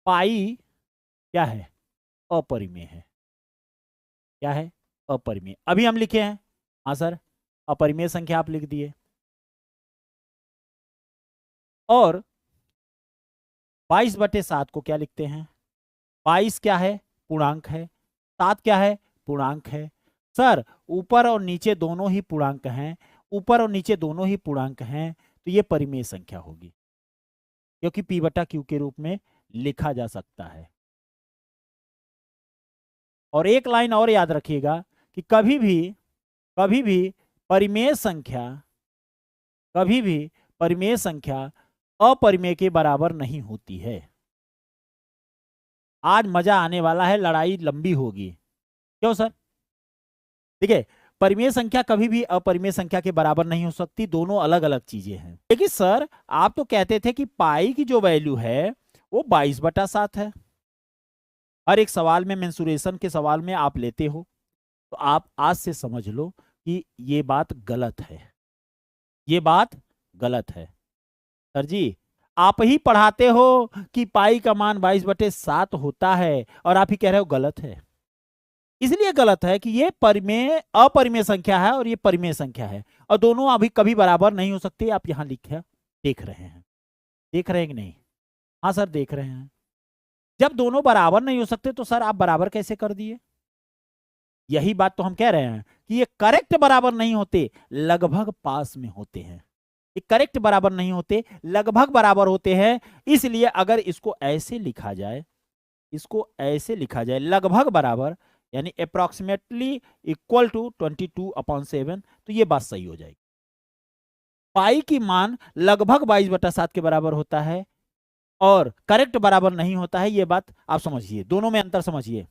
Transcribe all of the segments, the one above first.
पाई क्या है? अपरिमेय है। क्या है? अपरिमेय। अभी हम लिखे हैं, हाँ सर, अपरिमेय संख्या आप लिख दिए। और 22/7 को क्या लिखते हैं? 22 क्या है? पूर्णांक है। 7 क्या है? पूर्णांक है। सर ऊपर और नीचे दोनों ही पूर्णांक हैं, ऊपर और नीचे दोनों ही पूर्णांक हैं, तो ये परिमेय संख्या होगी, क्योंकि P/Q के रूप में लिखा जा सकता है। और एक लाइन और याद रखिएगा कि कभी भी परिमेय संख्या, कभी भी परिमेय संख्या अपरिमेय के बराबर नहीं होती है। आज मजा आने वाला है, लड़ाई लंबी होगी। क्यों सर? देखिए, परिमेय संख्या कभी भी अपरिमेय संख्या के बराबर नहीं हो सकती, दोनों अलग अलग चीजें हैं। लेकिन सर आप तो कहते थे कि पाई की जो वैल्यू है वो 22/7 है। हर एक सवाल में, मेंसुरेशन के सवाल में आप लेते हो, तो आप आज से समझ लो कि ये बात गलत है, ये बात गलत है। सर जी आप ही पढ़ाते हो कि पाई का मान 22/7 होता है और आप ही कह रहे हो गलत है। इसलिए गलत है कि ये परिमेय अपरिमेय संख्या है और ये परिमेय संख्या है, और दोनों अभी कभी बराबर नहीं हो सकती। आप यहां लिखे देख रहे हैं, देख रहे हैं कि नहीं? हाँ सर देख रहे हैं। जब दोनों बराबर नहीं हो सकते तो सर आप बराबर कैसे कर दिए? यही बात तो हम कह रहे हैं कि ये करेक्ट बराबर नहीं होते, लगभग पास में होते हैं। ये करेक्ट बराबर नहीं होते, लगभग बराबर होते हैं। इसलिए अगर इसको ऐसे लिखा जाए, इसको ऐसे लिखा जाए लगभग बराबर, यानी अप्रोक्सीमेटली इक्वल टू 22/7, तो ये बात सही हो जाएगी। पाई की मान लगभग 22/7 के बराबर होता है और करेक्ट बराबर नहीं होता है, ये बात आप समझिए, दोनों में अंतर समझिए।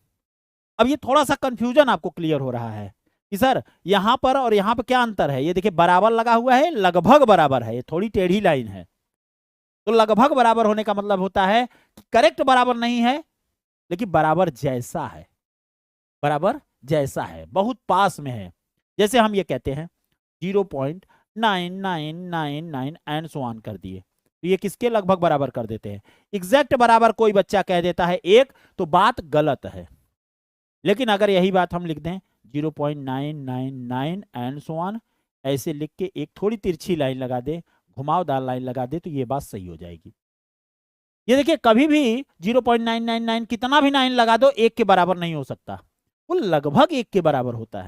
अब ये थोड़ा सा कंफ्यूजन आपको क्लियर हो रहा है कि सर यहां पर और यहां पर क्या अंतर है। ये देखिए बराबर लगा हुआ है, लगभग बराबर है, ये थोड़ी टेढ़ी लाइन है। तो लगभग बराबर होने का मतलब होता है कि करेक्ट बराबर नहीं है, लेकिन बराबर जैसा है, बराबर जैसा है, बहुत पास में है। जैसे हम ये कहते हैं 0.9999 एंड सो ऑन कर दिए, तो ये किसके लगभग बराबर कर देते हैं? एग्जैक्ट बराबर कोई बच्चा कह देता है एक, तो बात गलत है। लेकिन अगर यही बात हम लिख दें 0.999 एंड सो ऑन, ऐसे लिख के एक थोड़ी तिरछी लाइन लगा दे, घुमावदार लाइन लगा दे, तो ये बात सही हो जाएगी। ये देखिए कभी भी 0.999 कितना भी 9 लगा दो एक के बराबर नहीं हो सकता, वो लगभग एक के बराबर होता है।